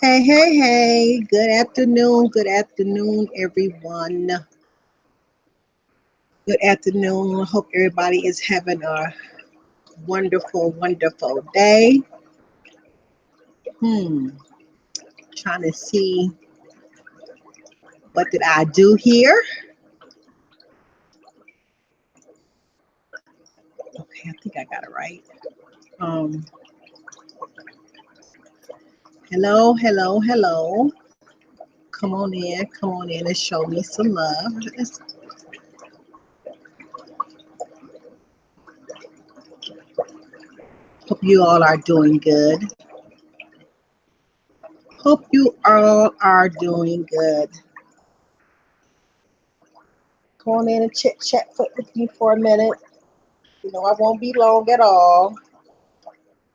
Hey, hey, hey. Good afternoon. Good afternoon, everyone. Good afternoon. Hope everybody is having a wonderful, wonderful day. Hmm. Trying to see what did I do here. Okay, I think I got it right. Um, hello, hello, hello. Come on in and show me some love. Hope you all are doing good. Hope you all are doing good. Come on in and chit chat with me for a minute. You know, I won't be long at all.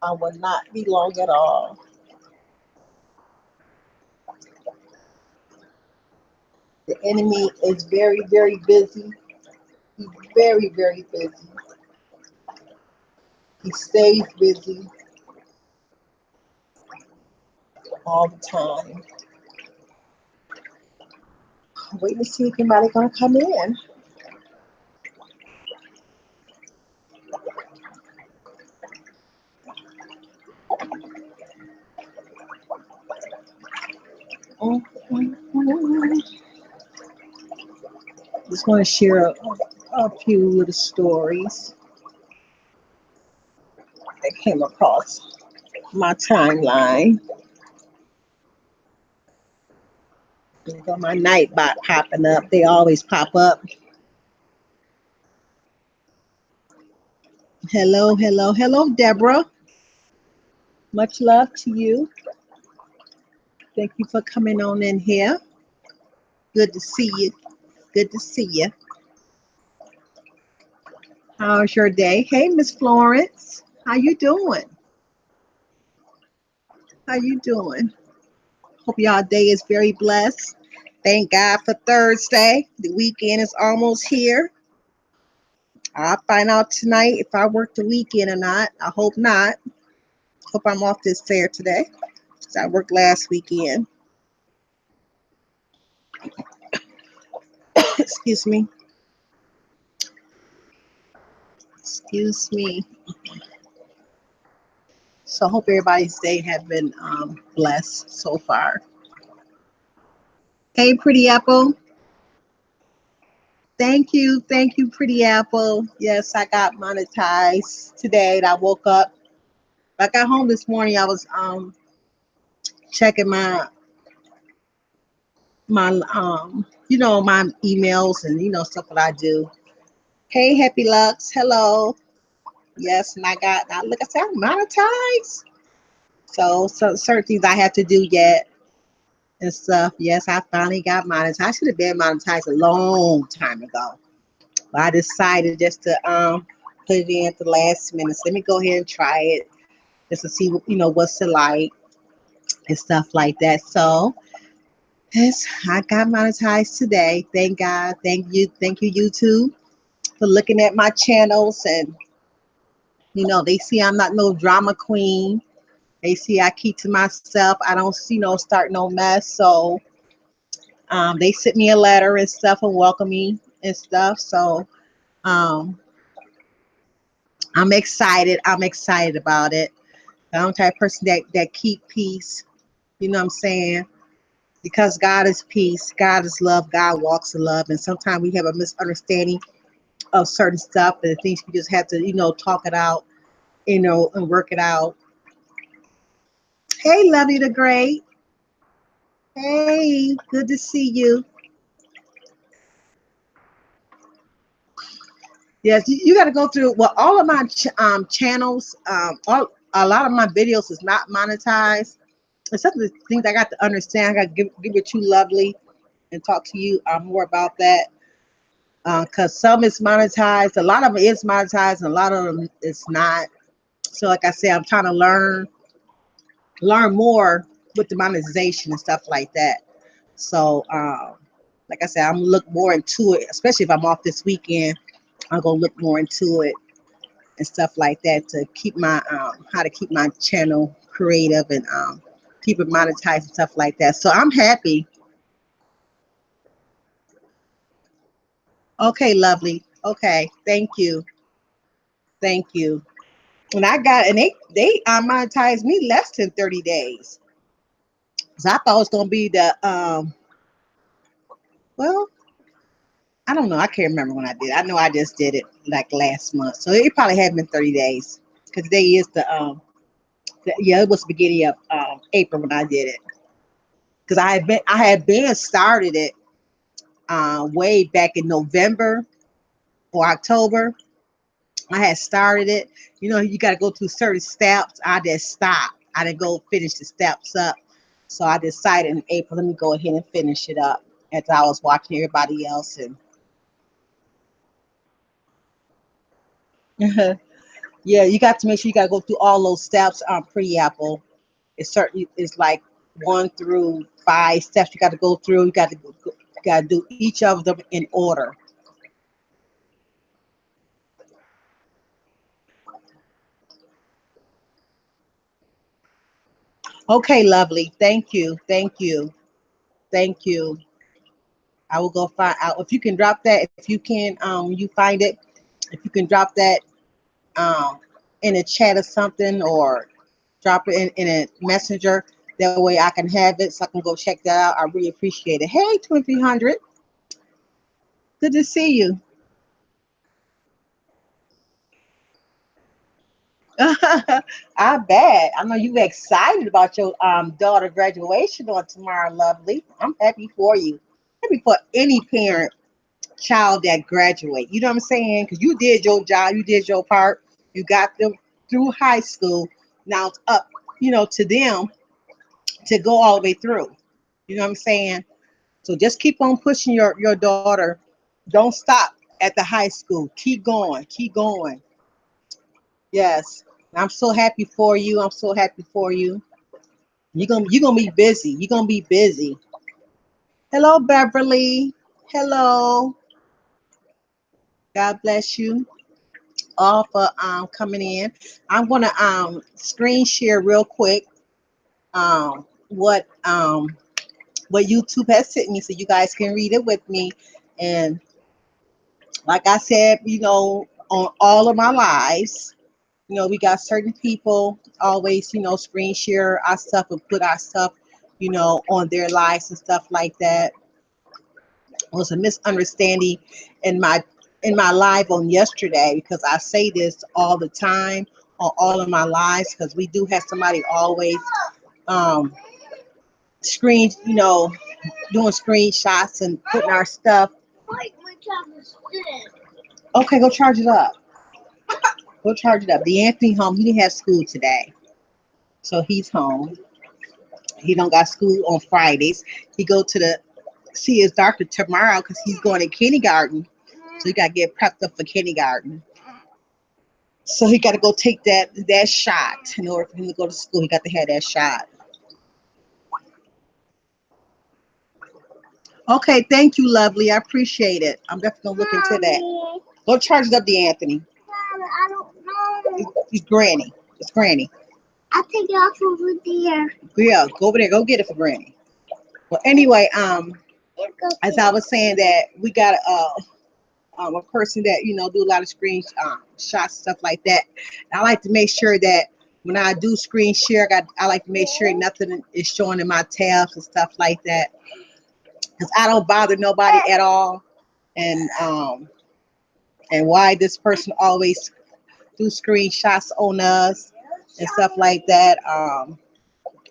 I will not be long at all. The enemy is very, very busy. He's very, very busy. He stays busy all the time. I'm waiting to see if anybody's gonna come in. Just want to share a few little stories that came across my timeline. You got my night bot popping up. They always pop up. Hello, hello, hello, Deborah. Much love to you. Thank you for coming on in here. Good to see you. Good to see you. How's your day? Hey, Miss Florence. How you doing? How you doing? Hope y'all day is very blessed. Thank God for Thursday. The weekend is almost here. I'll find out tonight if I work the weekend or not. I hope not. Hope I'm off this fair today. 'Cause I worked last weekend. Excuse me. Excuse me. So I hope everybody's day have been blessed so far. Hey, Pretty Apple. Thank you, Pretty Apple. Yes, I got monetized today. I woke up. I got home this morning. I was checking my emails and stuff that I do. Hey, Happy Lux. Hello. Yes, and I look. I said I'm monetized. So certain things I have to do yet and stuff. Yes, I finally got monetized. I should have been monetized a long time ago. But I decided just to put it in at the last minute. So let me go ahead and try it just to see what's it like and stuff like that. So yes, I got monetized today. Thank God. Thank you, YouTube, for looking at my channels and they see I'm not no drama queen. They see I keep to myself. I don't start no mess. So they sent me a letter and stuff and welcome me and stuff. So um, I'm excited. I'm excited about it. I'm the type of person that keep peace. You know what I'm saying? Because God is peace. God is love. God walks in love. And sometimes we have a misunderstanding of certain stuff and things we just have to, talk it out, and work it out. Hey, Lovey the Great. Hey, good to see you. Yes, you got to go through. Well, all of my channels, a lot of my videos is not monetized. And some of the things I got to understand, I got to give it to you, Lovely, and talk to you more about that. Because some is monetized, a lot of it is monetized, and a lot of them it's not. So, like I said, I'm trying to learn more with the monetization and stuff like that. So, like I said, I'm gonna look more into it, especially if I'm off this weekend. I'm gonna look more into it and stuff like that to keep my how to keep my channel creative and keep it monetized and stuff like that. So I'm happy. Okay, lovely. Okay, thank you. Thank you. And I got, and they monetized me less than 30 days. So I thought it was gonna be the well, I don't know. I can't remember when I did. I know I just did it like last month. So it probably had been 30 days. Because today is yeah, it was the beginning of April when I did it. Because I had been started it way back in November or October. I had started it. You know, you got to go through certain steps. I just stopped. I didn't go finish the steps up. So I decided in April, let me go ahead and finish it up as I was watching everybody else. And yeah, you got to make sure you got to go through all those steps on pre-Apple. It's certain. It's like 1 through 5 steps you got to go through. You got to do each of them in order. Okay, lovely. Thank you. Thank you. Thank you. I will go find out if you can drop that. If you can, you find it. If you can drop that um in a chat or something, or drop it in a messenger. That way I can have it so I can go check that out. I really appreciate it. Hey, 2300. Good to see you. I bet. I know you excited about your daughter graduation on tomorrow, lovely. I'm happy for you. Happy for any parent child that graduate. You know what I'm saying? Because you did your job, you did your part, you got them through high school. Now it's up, to them to go all the way through. You know what I'm saying? So just keep on pushing your daughter. Don't stop at the high school. Keep going. Keep going. Yes. I'm so happy for you. I'm so happy for you. You're gonna be busy. You're gonna be busy. Hello, Beverly. Hello. God bless you all for coming in. I'm gonna screen share real quick what YouTube has sent me so you guys can read it with me. And like I said, on all of my lives, we got certain people always, screen share our stuff and put our stuff, on their lives and stuff like that. It was a misunderstanding in my live on yesterday, because I say this all the time on all of my lives, because we do have somebody always um screen, doing screenshots and putting our stuff. Okay, go charge it up. Go charge it up. The Anthony home, he didn't have school today. So he's home. He don't got school on Fridays. He go to the see his doctor tomorrow because he's going to kindergarten. So he got to get prepped up for kindergarten. So he got to go take that shot in order for him to go to school. He got to have that shot. Okay, thank you, lovely. I appreciate it. I'm definitely gonna look into that. Go charge it up, the Anthony. I don't know. It's Granny. It's Granny. I think it off over there. Yeah, go over there. Go get it for Granny. Well, anyway, as I was saying, that we got a person that do a lot of screen shots, stuff like that. And I like to make sure that when I do screen share, I like to make sure nothing is showing in my tabs and stuff like that, because I don't bother nobody at all. And why this person always do screenshots on us and stuff like that.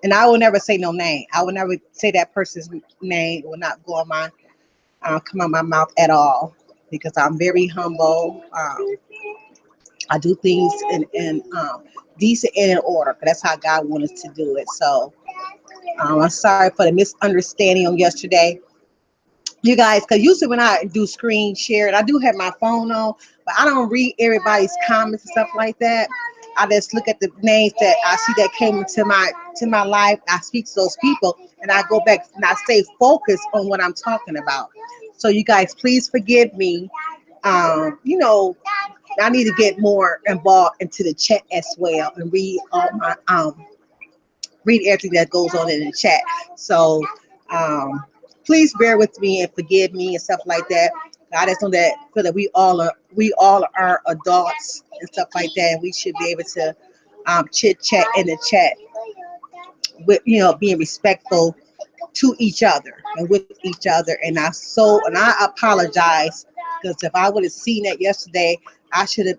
And I will never say no name. I will never say that person's name. Will not go on my come on my mouth at all, because I'm very humble. I do things in decent and in order. That's how God wanted us to do it. So I'm sorry for the misunderstanding on yesterday, you guys, because usually when I do screen share, and I do have my phone on, but I don't read everybody's comments and stuff like that. I just look at the names that I see that came into my life. I speak to those people, and I go back and I stay focused on what I'm talking about. So you guys, please forgive me. I need to get more involved into the chat as well and read everything that goes on in the chat. So please bear with me and forgive me and stuff like that. I just know that feel that we all are adults and stuff like that, and we should be able to chit chat in the chat with being respectful to each other and with each other. And I apologize because if I would have seen that yesterday, I should have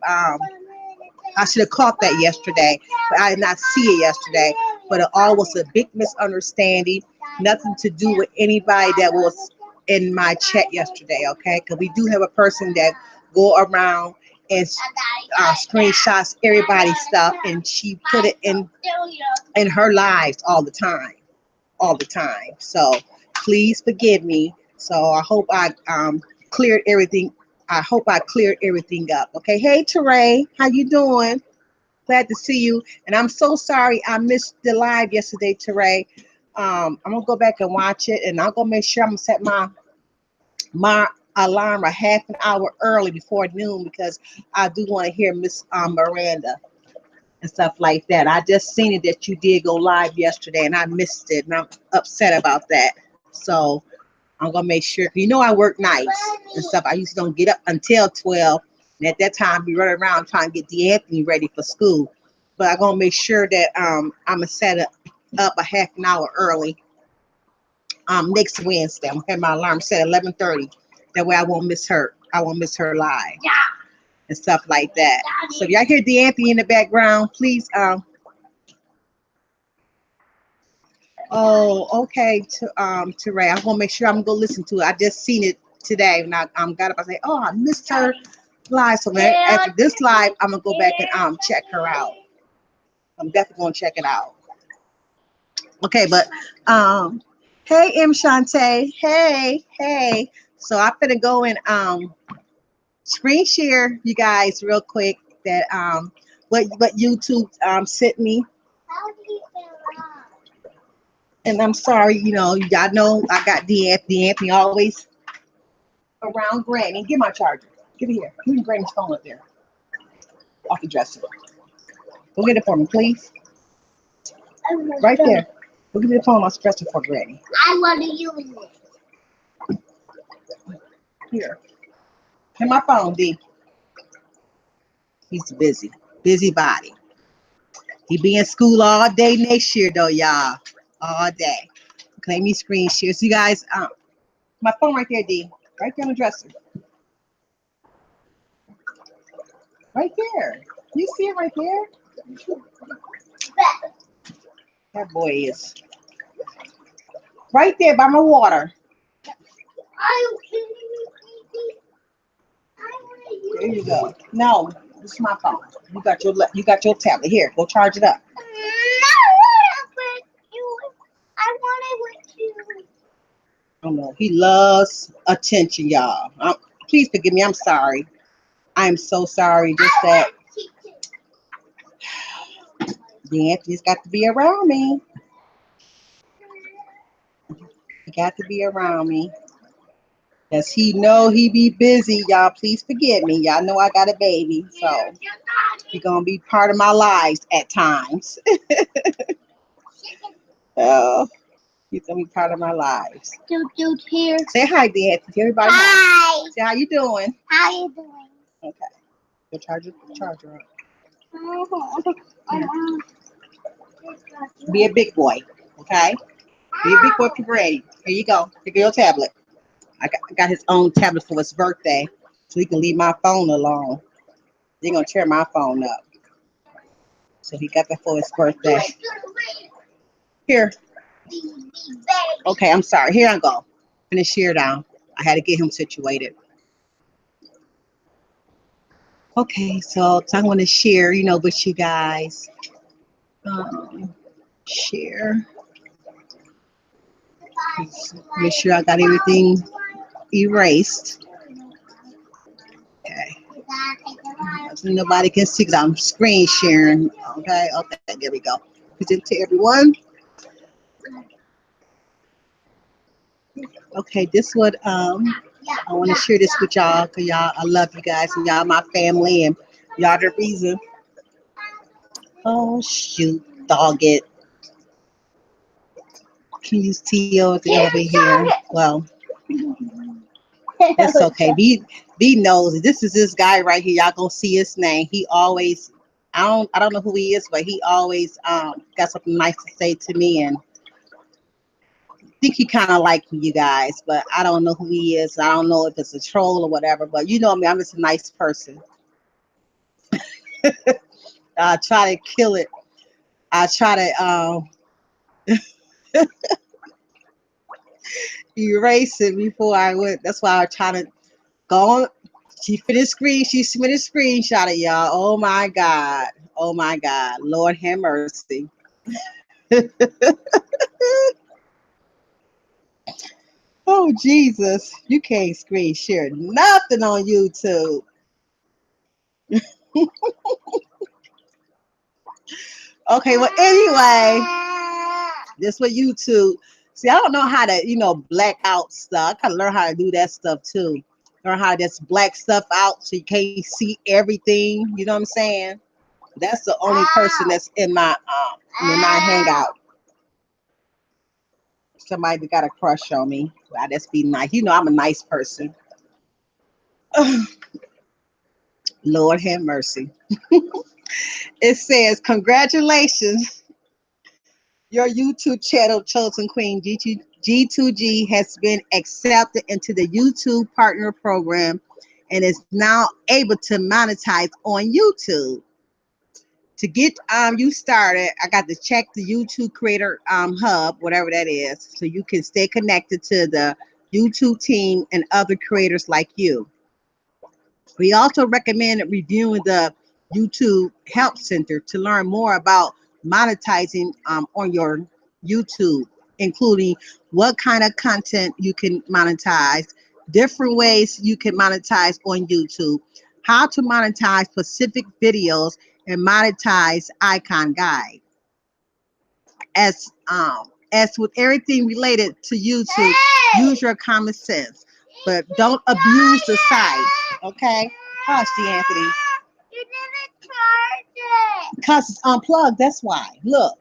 caught that yesterday, but I did not see it yesterday. But it all was a big misunderstanding, nothing to do with anybody that was in my chat yesterday. Okay, because we do have a person that go around and screenshots everybody's stuff, and she put it in her lives all the time. So please forgive me. So I hope I cleared everything. I hope I cleared everything up. Okay. Hey Teray, how you doing? Glad to see you. And I'm so sorry I missed the live yesterday, Teray. I'm gonna go back and watch it, and I'm gonna make sure I'm gonna set my alarm a half an hour early before noon because I do want to hear Miss Miranda and stuff like that. I just seen it that you did go live yesterday and I missed it, and I'm upset about that. So I'm gonna make sure. I work nights and stuff. I usually don't get up until 12, and at that time we run around trying to get D'Anthony ready for school. But I'm gonna make sure that I'm gonna set it up a half an hour early. Next Wednesday, I'm gonna have my alarm set at 11:30. That way I won't miss her. I won't miss her live and stuff like that. So if y'all hear D'Anthony in the background, please oh, okay. To Ray, I'm gonna make sure I'm gonna listen to it. I just seen it today, and I got up. I say, oh, I missed her live. So after this live, I'm gonna go back and check her out. I'm definitely gonna check it out. Okay, but hey M Shantae, hey. So I'm gonna go and screen share you guys real quick that what YouTube sent me. And I'm sorry, y'all know I got D'Anthony always around Granny. Get my charger. Give it here. Give me Granny's phone up there. Off the dresser. Go get it for me, please. Right there. Go give me the phone off the dresser for Granny. I want to use it. Here. Here's my phone, D. He's busy. Busybody. He be in school all day next year, though, y'all. All day. Okay, let me screen share. So you guys, my phone right there, D. Right there on the dresser. Right there. You see it right there? That boy is right there by my water. There you go. No, this is my phone. You got your tablet. Here, go charge it up. I want it with you. I know he loves attention, y'all. Please forgive me. I'm sorry. I'm so sorry. Just that the Anthony's got to be around me. He got to be around me. Cause he know he be busy, y'all. Please forgive me. Y'all know I got a baby, so he gonna be part of my lives at times. Oh, he's gonna be part of my lives. Dude here. Say hi, Dad. Everybody Hi. Say how you doing. How you doing? Okay. Go charger up. Be a big boy, okay? Be a big boy for Granny. Here you go. Take your tablet. I got his own tablet for his birthday, so he can leave my phone alone. They're gonna tear my phone up. So he got that for his birthday. Here. Okay, I'm sorry. Here I go. Finish here down. I had to get him situated. Okay, so I want to share, with you guys. Share. Make sure I got everything erased. Okay. So nobody can see because I'm screen sharing. Okay, there we go. Present to everyone. Okay, this what I want to share this with y'all because y'all, I love you guys and y'all my family and y'all the reason. Oh shoot, dog it. can use T over here. Well, that's okay. B knows it. This is this guy right here. Y'all gonna see his name. He always, I don't know who he is, but he always got something nice to say to me, and think he kind of like me, you guys, but I don't know who he is. I don't know if it's a troll or whatever, but you know me, I'm just a nice person. I try to kill it. I try to erase it before I went. That's why I try to go on. She finished screenshot it, y'all. Oh my God. Oh my God. Lord have mercy. Oh Jesus. You can't screen share nothing on YouTube. Okay, well anyway, this what YouTube. See, I don't know how to, black out stuff. I gotta learn how to do that stuff too. Learn how to just black stuff out so you can't see everything. You know what I'm saying? That's the only person that's in my hangout. Somebody that got a crush on me. I just be nice. I'm a nice person. Lord have mercy. It says, congratulations. Your YouTube channel, Chosen Queen G2G, has been accepted into the YouTube Partner Program and is now able to monetize on YouTube. To get you started, I got to check the YouTube Creator Hub, whatever that is, so you can stay connected to the YouTube team and other creators like you. We also recommend reviewing the YouTube Help Center to learn more about monetizing on your YouTube, including what kind of content you can monetize, different ways you can monetize on YouTube, how to monetize specific videos, and monetize icon guide. As with everything related to YouTube, use your common sense, but don't abuse the site. Okay, hush, Anthony. You didn't charge it. Because it's unplugged. That's why. Look,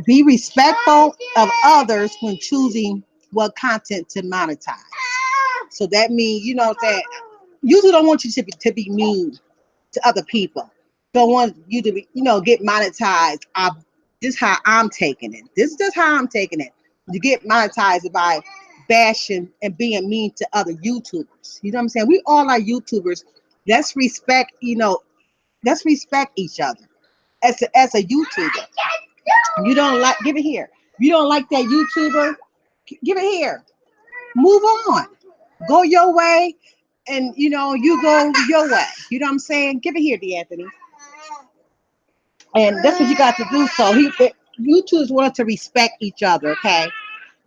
be respectful of others when choosing what content to monetize. So that means, that usually don't want you to be mean to other people. Don't want you to be, get monetized. This is how I'm taking it. This is just how I'm taking it. You get monetized by bashing and being mean to other YouTubers. You know what I'm saying? We all are YouTubers. Let's respect, let's respect each other as a YouTuber. You don't like, give it here. You don't like that YouTuber, give it here. Move on. Go your way, and you go your way. You know what I'm saying? Give it here, D'Anthony. And that's what you got to do. So YouTubers wanted to respect each other, okay?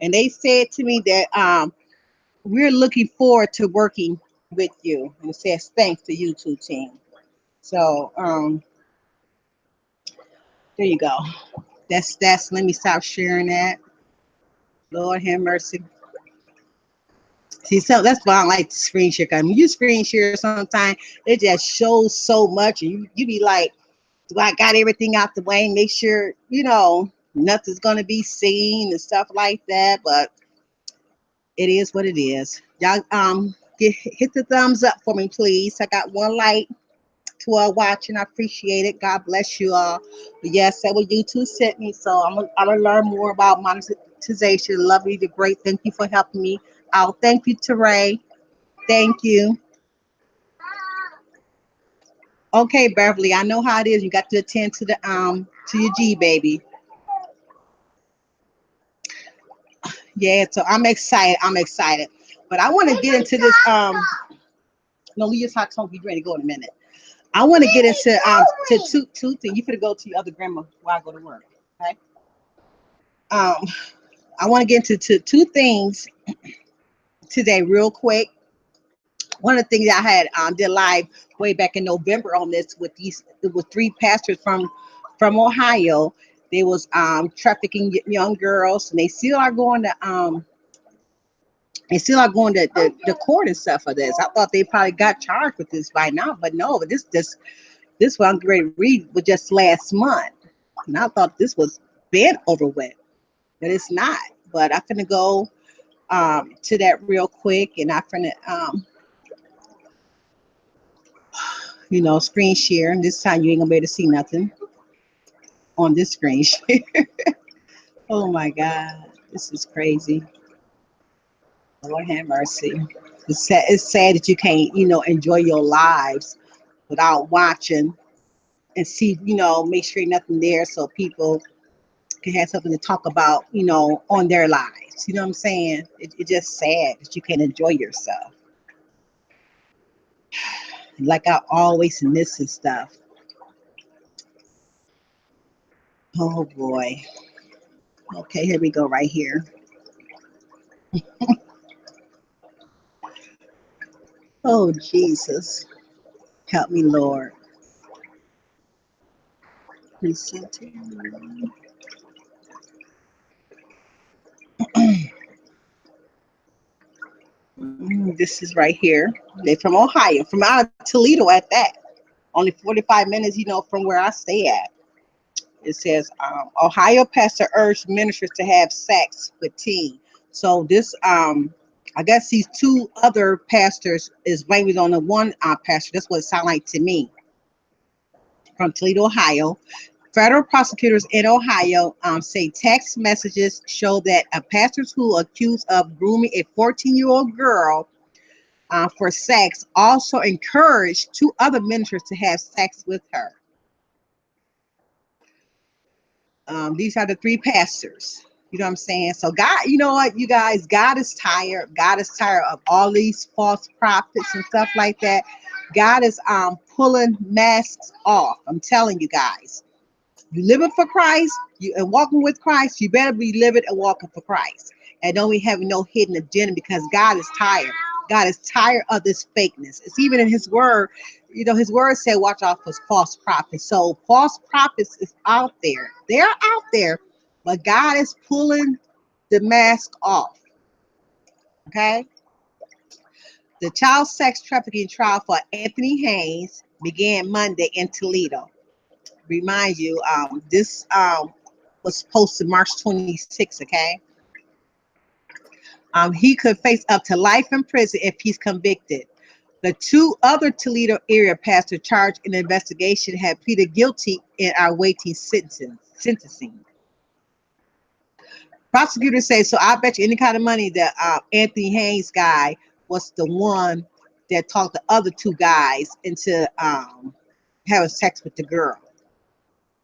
And they said to me that we're looking forward to working with you. And it says thanks to YouTube team. So there you go. That's let me stop sharing that. Lord have mercy. See, so that's why I like to screen share. Cause when you screen share sometimes, it just shows so much, and you be like, "Do I got everything out the way? Make sure nothing's gonna be seen and stuff like that." But it is what it is. Y'all, hit the thumbs up for me, please. I got one like to all watching. I appreciate it. God bless you all. But yes, that what YouTube sent me. So I'm gonna learn more about monetization. Love you, the great. Thank you for helping me out. Thank you, Teray. Thank you. Okay, Beverly. I know how it is. You got to attend to your G baby. Yeah, so I'm excited. I'm excited. But I want to get into this. No, we just talk something. Be ready to go in a minute. I want to get into to two things. You could go to your other grandma while I go to work. Okay. Um, I want to get into two things today, real quick. One of the things I had did live way back in November on this with it was three pastors from Ohio. They was trafficking young girls, and they still are going to the court and stuff for this. I thought they probably got charged with this by now, but no. This one I'm ready to read was just last month, and I thought this was been over with, but it's not. But I'm finna go to that real quick, and I'm finna screen share. And this time you ain't gonna be able to see nothing on this screen share. Oh my God, this is crazy. Lord have mercy. It's sad that you can't, enjoy your lives without watching and see, make sure nothing there so people can have something to talk about, on their lives. You know what I'm saying? It's just sad that you can't enjoy yourself. Like I always miss and stuff. Oh boy. Okay, here we go right here. Oh Jesus. Help me, Lord. This is right here. They're from Ohio, from out of Toledo at that. Only 45 minutes, from where I stay at. It says Ohio pastor urged ministers to have sex with teen. So this, I guess these two other pastors is blamed on the one pastor. That's what it sounds like to me. From Toledo, Ohio. Federal prosecutors in Ohio say text messages show that pastors who accused of grooming a 14-year-old girl for sex also encouraged two other ministers to have sex with her. These are the three pastors. You know what I'm saying? So God, you know what, you guys, God is tired. God is tired of all these false prophets and stuff like that. God is pulling masks off. I'm telling you guys. You living for Christ, and walking with Christ, you better be living and walking for Christ. And don't be having no hidden agenda, because God is tired. God is tired of this fakeness. It's even in his word. His word said, watch out for false prophets. So false prophets is out there. They're out there, but God is pulling the mask off. Okay. The child sex trafficking trial for Anthony Haynes began Monday in Toledo. Remind you, this was posted March 26th, okay? He could face up to life in prison if he's convicted. The two other Toledo area pastors charged in the investigation had pleaded guilty and are awaiting sentencing. Prosecutors say, so I bet you any kind of money that Anthony Haynes guy was the one that talked the other two guys into having sex with the girl.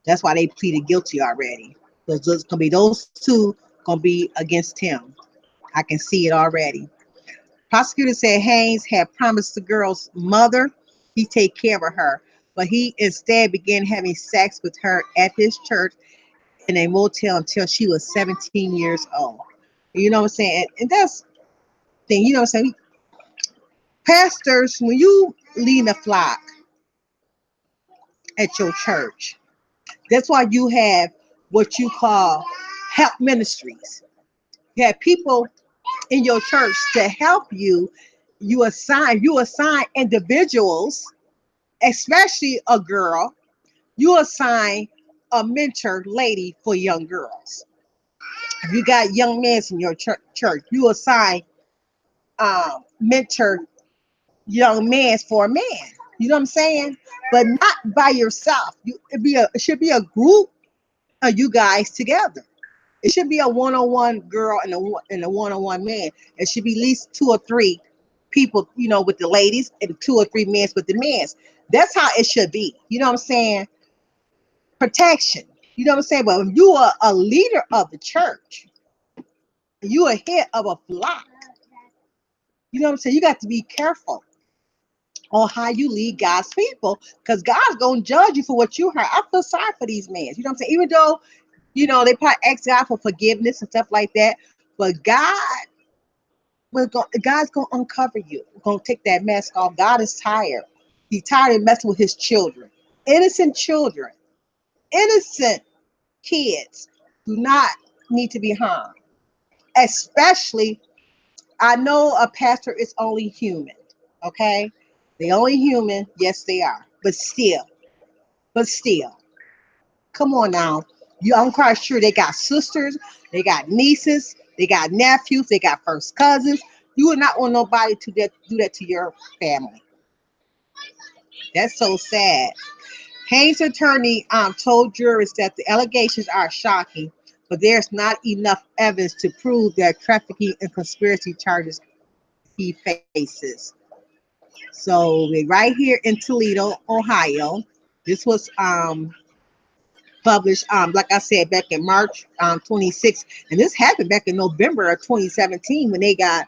That's why they pleaded guilty already. Because there's gonna be those two gonna be against him. I can see it already. Prosecutors said Haynes had promised the girl's mother he'd take care of her, but he instead began having sex with her at his church in a motel until she was 17 years old. You know what I'm saying? And that's the thing, you know what I'm saying? Pastors, when you lead a flock at your church, that's why you have what you call help ministries. You have people in your church to help you. You assign individuals, especially a girl. You assign a mentor lady for young girls. If you got young men in your church, you assign mentor young men for a man. You know what I'm saying? But not by yourself. It should be a group of you guys together. It should be a one-on-one girl and a one-on-one man. It should be at least two or three people, with the ladies, and two or three men with the men. That's how it should be. You know what I'm saying? Protection. You know what I'm saying? But if you are a leader of the church, you are head of a flock. You know what I'm saying? You got to be careful on how you lead God's people, because God's gonna judge you for what you heard. I feel sorry for these men. You know what I'm saying? Even though, they probably ask God for forgiveness and stuff like that, but God's gonna uncover you. Gonna take that mask off. God is tired. He's tired of messing with his children. Innocent children, innocent kids do not need to be harmed. Especially, I know a pastor is only human. Okay, they only human. Yes, they are. But still, come on now. I'm quite sure they got sisters, they got nieces, they got nephews, they got first cousins. You would not want nobody to do that to your family. That's so sad. Haynes' attorney told jurors that the allegations are shocking, but there's not enough evidence to prove that trafficking and conspiracy charges he faces. So we're right here in Toledo, Ohio. This was published, like I said, back in March 26th, and this happened back in November of 2017 when they got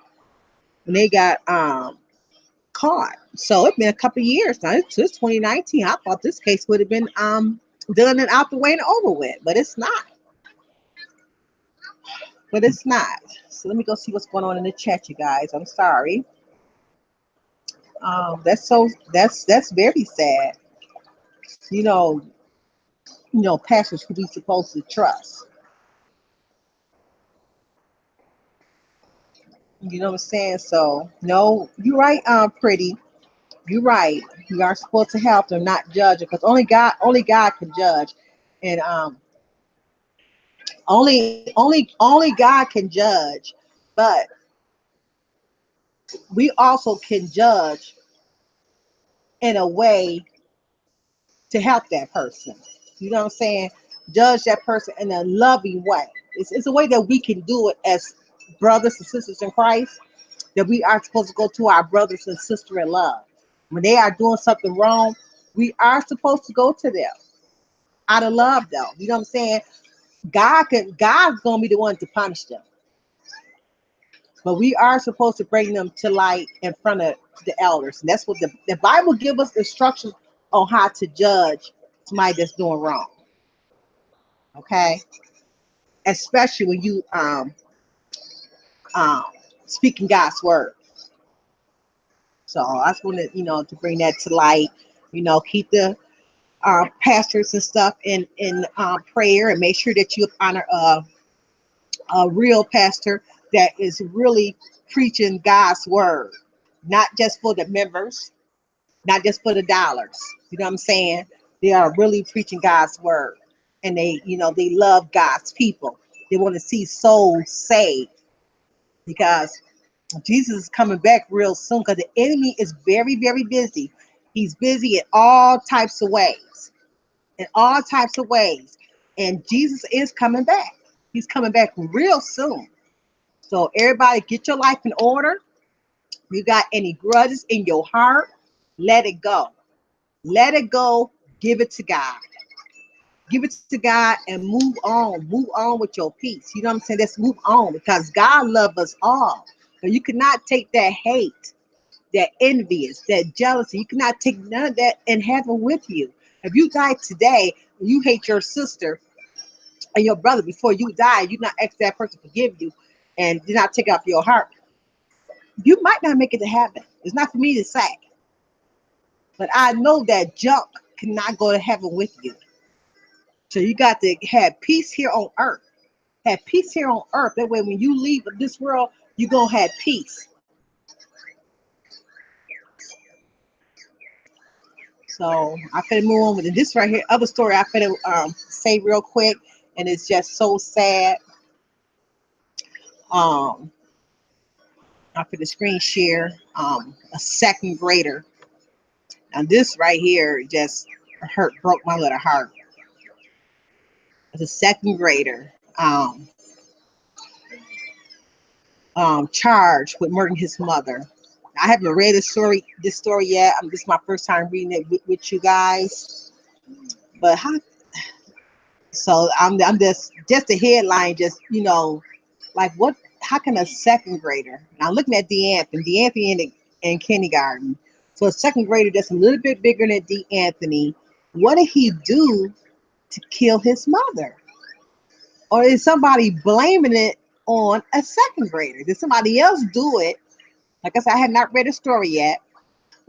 caught. So it's been a couple of years now. It's 2019. I thought this case would have been done and out the way and over with, but it's not. But it's not. So let me go see what's going on in the chat, you guys. I'm sorry. That's very sad. You know, pastors who we supposed to trust. You know what I'm saying? So no, you're right, pretty. You're right. We are supposed to help them, not judge it, because only God can judge, and only God can judge. But we also can judge in a way to help that person. You know what I'm saying? Judge that person in a loving way. It's a way that we can do it as brothers and sisters in Christ. That we are supposed to go to our brothers and sisters in love. When they are doing something wrong, we are supposed to go to them out of love, though. You know what I'm saying? God's gonna be the one to punish them, but we are supposed to bring them to light in front of the elders, and that's what the Bible gives us instructions on how to judge somebody that's doing wrong. Okay, especially when you um speaking God's word. So I just wanted to bring that to light. Keep the pastors and stuff in prayer, and make sure that you honor a real pastor that is really preaching God's word, not just for the members, not just for the dollars. You know what I'm saying? They are really preaching God's word, and they love God's people. They want to see souls saved because Jesus is coming back real soon. Because the enemy is very, very busy. He's busy in all types of ways, and Jesus is coming back. He's coming back real soon. So everybody, get your life in order. You got any grudges in your heart? Let it go. Let it go. Give it to God. Give it to God and move on. Move on with your peace. You know what I'm saying? Let's move on because God loves us all. But you cannot take that hate, that envious, that jealousy. You cannot take none of that in heaven with you. If you die today, you hate your sister and your brother before you die, you not ask that person to forgive you and do not take off your heart. You might not make it to heaven. It's not for me to say, but I know that junk cannot go to heaven with you. So you got to have peace here on earth. Have peace here on earth. That way, when you leave this world, you're going to have peace. So I finna move on with this right here. Other story I finna say real quick, and it's just so sad. Um, I finna screen share a second grader. Now this right here just broke my little heart. It's a second grader charged with murdering his mother. I haven't read this story yet. This is my first time reading it with you guys. But so I'm just the headline, just like what? How can a second grader? Now looking at D'Anthony in kindergarten. So a second grader that's a little bit bigger than D'Anthony. What did he do to kill his mother? Or is somebody blaming it on a second grader? Did somebody else do it? Like I said, I have not read the story yet.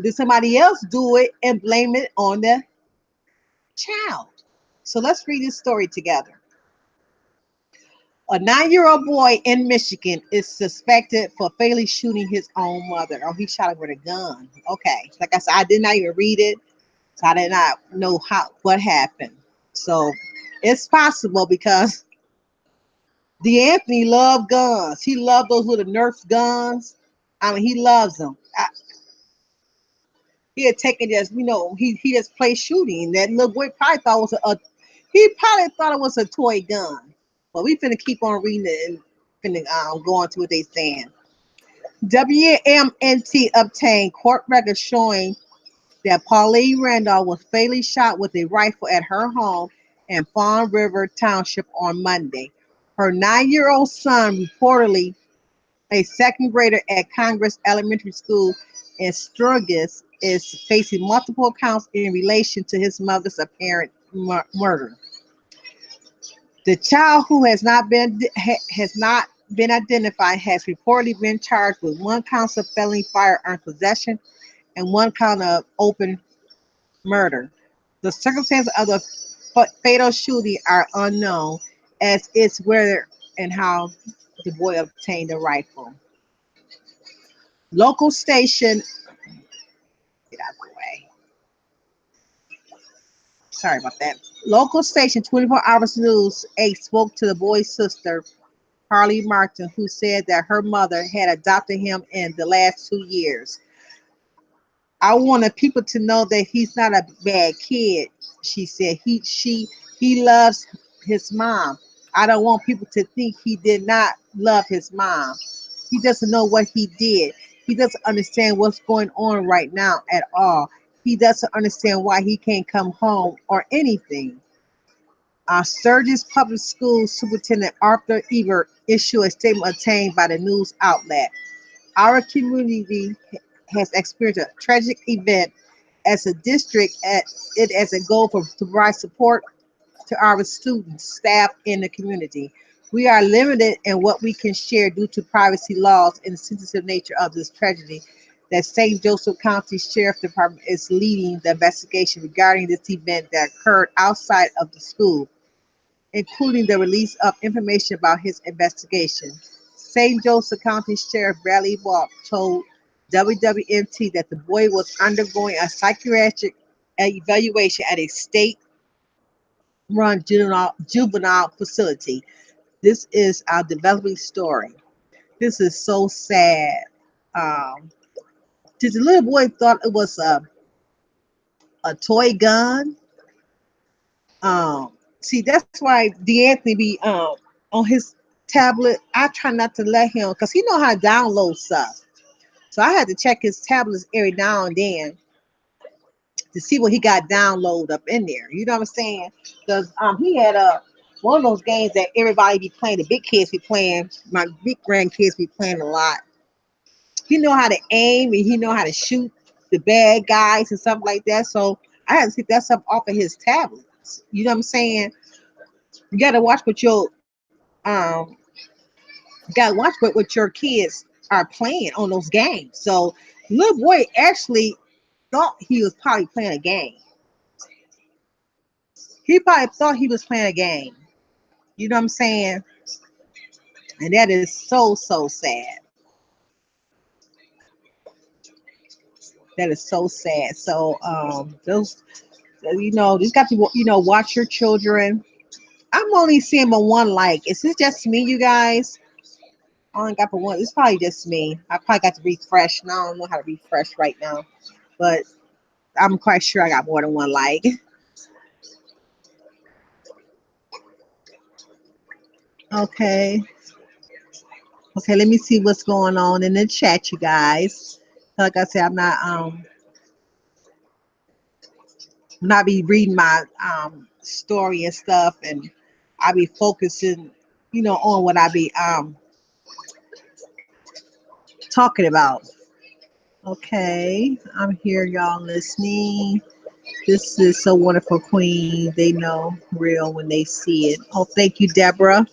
Did somebody else do it and blame it on the child? So let's read this story together. A 9-year-old boy in Michigan is suspected for fatally shooting his own mother. Oh, he shot her with a gun. Okay. Like I said, I did not even read it. So I did not know what happened. So It's possible because D'Anthony loved guns. He loved those little Nerf guns. I mean, he loves them. He had taken just, he just played shooting. That little boy probably thought it was he probably thought it was a toy gun. But we finna keep on reading it and finna go on to what they saying. WMNT obtained court records showing that Pauline Randolph was fatally shot with a rifle at her home in Fawn River Township on Monday. Her 9-year-old son, reportedly a second grader at Congress Elementary School in Sturgis, is facing multiple counts in relation to his mother's apparent murder. The child, who has not been identified, has reportedly been charged with one count of felony firearm possession and one count of open murder. The circumstances of the fatal shooting are unknown, as is where and how the boy obtained the rifle. Local station, get out of the way. Sorry about that. Local station 24 Hours News 8 spoke to the boy's sister, Harley Martin, who said that her mother had adopted him in the last 2 years. I wanted people to know that he's not a bad kid, she said. He loves his mom. I don't want people to think he did not love his mom. He doesn't know what he did. He doesn't understand what's going on right now at all. He doesn't understand why he can't come home or anything. Sturgis Public Schools Superintendent Arthur Ebert issued a statement obtained by the news outlet. Our community has experienced a tragic event as a district at it as a goal to provide support to our students, staff, and the community. We are limited in what we can share due to privacy laws and the sensitive nature of this tragedy. That St. Joseph County Sheriff Department is leading the investigation regarding this event that occurred outside of the school, including the release of information about his investigation. St. Joseph County Sheriff Bradley Walk told WWNT that the boy was undergoing a psychiatric evaluation at a state-run juvenile facility. This is our developing story. This is so sad. Um, the little boy thought it was a toy gun. See, that's why D'Anthony be on his tablet. I try not to let him because he know how to download stuff. So I had to check his tablets every now and then to see what he got download up in there. You know what I'm saying? Because he had one of those games that everybody be playing. The big kids be playing. My big grandkids be playing a lot. He know how to aim and he know how to shoot the bad guys and stuff like that. So I had to take that stuff off of his tablets. You know what I'm saying? You got to watch what um what your kids are playing on those games. So little boy actually thought he was probably playing a game. He probably thought he was playing a game. You know what I'm saying? And that is so sad. That is so sad. So those you got to watch your children. I'm only seeing but one like. Is this just me, you guys? I only got but one. It's probably just me. I probably got to refresh. And I don't know how to refresh right now, but I'm quite sure I got more than one like. Okay. Okay, let me see what's going on in the chat, you guys. Like I said, I'm not be reading my story and stuff, and I be focusing, on what I be talking about. Okay, I'm here, y'all listening. This is so wonderful, Queen. They know real when they see it. Oh, thank you, Deborah.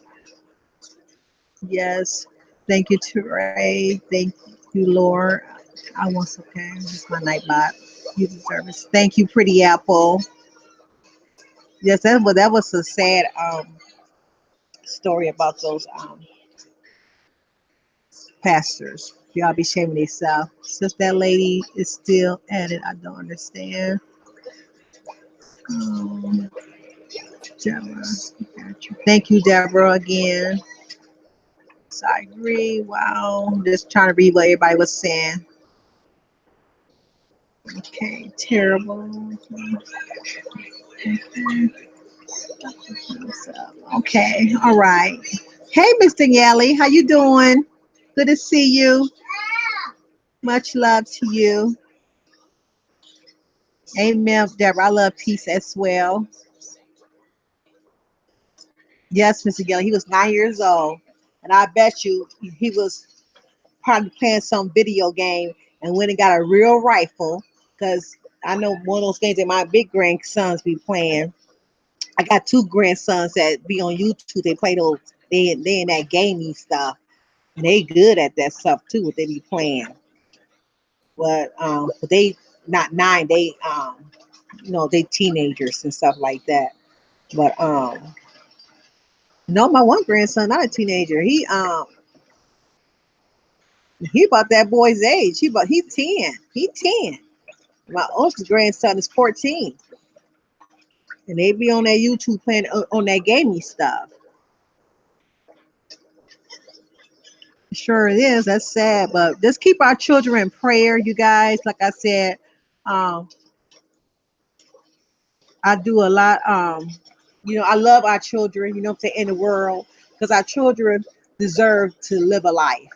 Yes, thank you, Teray. Thank you, Lord. I want okay. This is my night bot. You deserve it. Thank you, Pretty Apple. Yes, that was a sad story about those pastors. Y'all be shaming yourself. Since that lady is still at it, I don't understand. Um, Deborah. Thank you, Deborah, again. So I agree. Wow. Just trying to read what everybody was saying. Okay, terrible. Okay, all right. Hey, Mr. Yelly, how you doing? Good to see you. Much love to you. Amen, Deborah. I love peace as well. Yes, Mr. Yelly, he was 9 years old. And I bet you he was probably playing some video game and went and got a real rifle. Because I know one of those games that my big grandsons be playing. I got two grandsons that be on YouTube. They play those, they in that gaming stuff. And they good at that stuff too, what they be playing. But they not nine, they they teenagers and stuff like that. But no, my one grandson, not a teenager. He about that boy's age. He 10. He 10. My oldest grandson is 14. And they be on that YouTube playing on that gaming stuff. Sure it is. That's sad. But just keep our children in prayer, you guys. Like I said, um, I do a lot. I love our children, you know what I'm saying, in the world. Because our children deserve to live a life.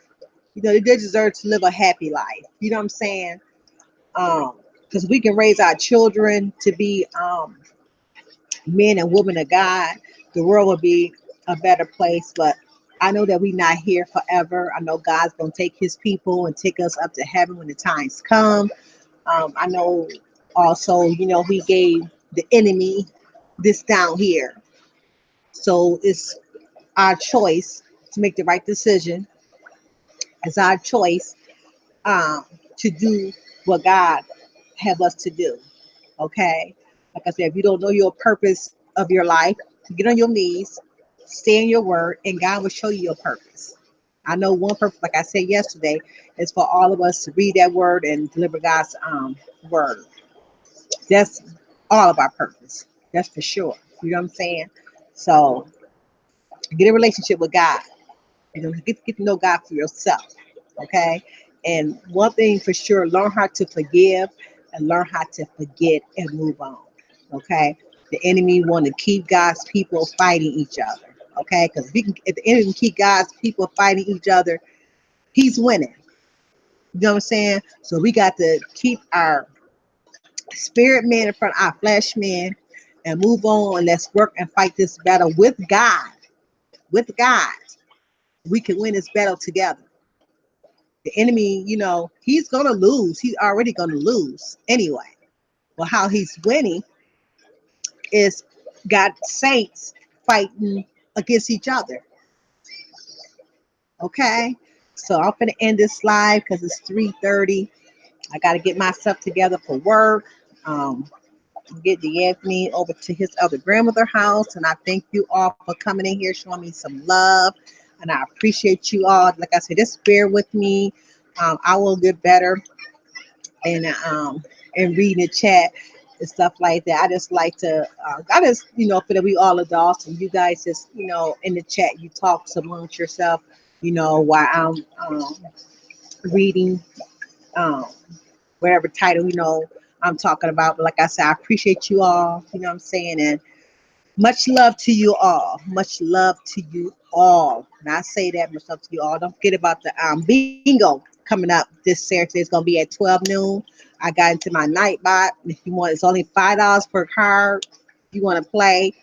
They deserve to live a happy life. You know what I'm saying? Because we can raise our children to be men and women of God, the world will be a better place. But I know that we're not here forever. I know God's going to take his people and take us up to heaven when the times come. I know also, he gave the enemy this down here. So it's our choice to make the right decision. It's our choice um, to do what God have us to do. Okay. Like I said, if you don't know your purpose of your life, get on your knees, stay in your word, and God will show you your purpose. I know one purpose, like I said yesterday, is for all of us to read that word and deliver God's word. That's all of our purpose. That's for sure. You know what I'm saying? So get a relationship with God. Get to know God for yourself. Okay. And one thing for sure, learn how to forgive and learn how to forget and move on. Okay. The enemy want to keep God's people fighting each other. Okay. Because if the enemy can keep God's people fighting each other, he's winning. You know what I'm saying? So we got to keep our spirit man in front of our flesh man and move on, and let's work and fight this battle with God. With God, we can win this battle together. The enemy, he's gonna lose. He's already gonna lose anyway. Well, how he's winning is got saints fighting against each other. Okay, so I'm gonna end this live because it's 3:30. I got to get myself together for work. Um, get Anthony over to his other grandmother house, and I thank you all for coming in here, showing me some love, and I appreciate you all. Like I said, just bear with me. I will get better and reading the chat and stuff like that. I just like to, I just feel that we all adults and you guys just in the chat you talk amongst yourself, while I'm reading um, whatever title I'm talking about. But like I said, I appreciate you all. You know what I'm saying, and much love to you all. Much love to you all. And I say that much love to you all. Don't forget about the bingo coming up this Saturday. It's gonna be at 12 noon. I got into my night bot. If you want, it's only $5 per card. If you want to play,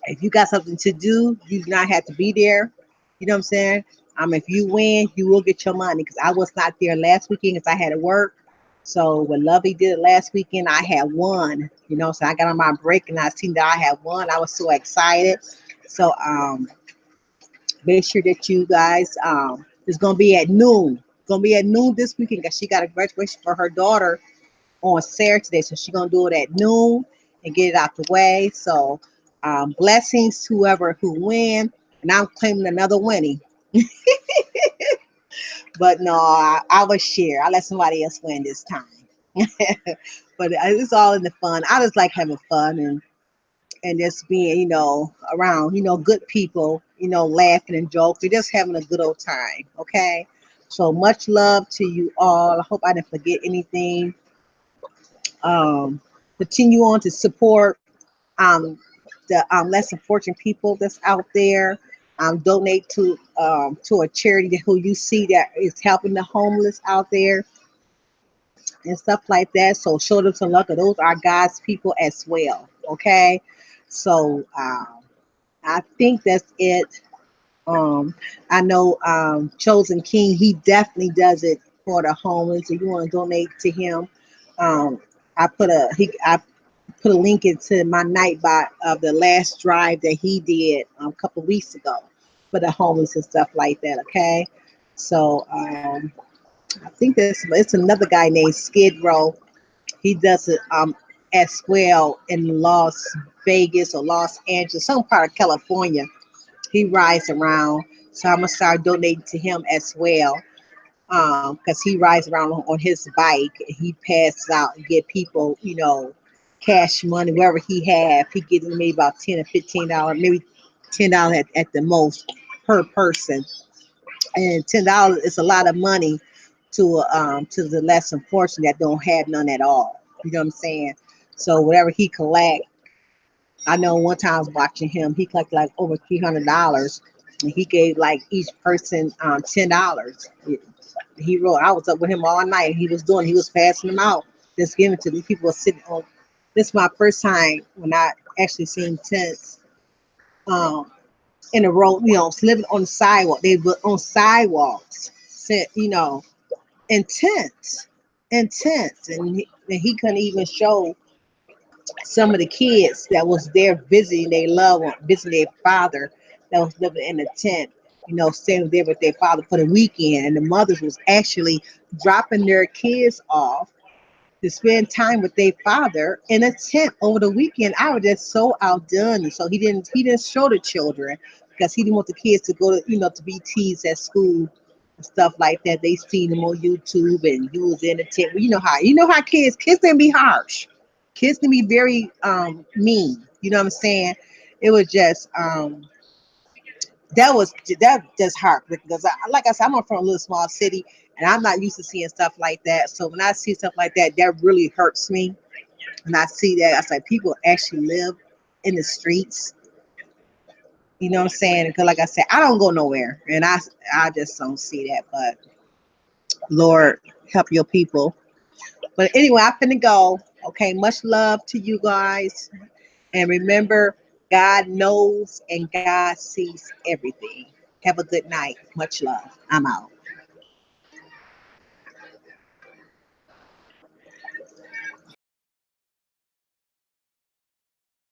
if you got something to do, you do not have to be there. You know what I'm saying? If you win, you will get your money. Because I was not there last weekend because I had to work. So when Lovey did it last weekend, I had won. So I got on my break and I seen that I had won. I was so excited. So make sure that you guys it's gonna be at noon. It's gonna be at noon this weekend because she got a graduation for her daughter on Saturday. So she's gonna do it at noon and get it out the way. So blessings to whoever who win. And I'm claiming another winning. But no, I will share. I'll let somebody else win this time. But it's all in the fun. I just like having fun, and and just being, around, good people, laughing and joking, just having a good old time. Okay. So much love to you all. I hope I didn't forget anything. Um, Continue on to support the less fortunate people that's out there. Donate to a charity who you see that is helping the homeless out there and stuff like that. So show them some love. 'Cause those are God's people as well. Okay. So I think that's it. Um, I know Chosen King, he definitely does it for the homeless. If you want to donate to him, um, I put a link into my Nightbot of the last drive that he did a couple weeks ago for the homeless and stuff like that. Okay, so I think it's another guy named Skid Row. He does it as well in Las Vegas or Los Angeles, some part of California. He rides around, so I'm gonna start donating to him as well. Because he rides around on his bike. He passes out and get people, cash money wherever he have. He gives them maybe about $10 or $15, maybe $10 at the most per person. And $10 is a lot of money to the less unfortunate that don't have none at all. You know what I'm saying? So whatever he collect, I know one time I was watching him, he collected like over $300, and he gave like each person $10. He wrote, I was up with him all night. He was passing them out, just giving to these people sitting on. This is my first time when I actually seen tents um, in a row, living on the sidewalk. They were on sidewalks, intense, intense, and he couldn't even show some of the kids that was there visiting their loved one, visiting their father that was living in a tent, staying there with their father for the weekend. And the mothers was actually dropping their kids off to spend time with their father in a tent over the weekend. I was just so outdone. And so he didn't show the children because he didn't want the kids to go to, to be teased at school and stuff like that. They seen him on YouTube and he was in the tent. Well, you know how kids can be harsh. Kids can be very mean. You know what I'm saying? It was just that just hard because like I said, I'm from a little small city and I'm not used to seeing stuff like that. So when I see stuff like that, that really hurts me. And I see that I was like, people actually live in the streets. You know what I'm saying? Because like I said, I don't go nowhere, and I just don't see that. But Lord, help your people. But anyway, I'm finna go. Okay, much love to you guys, and remember, God knows and God sees everything. Have a good night. Much love. I'm out.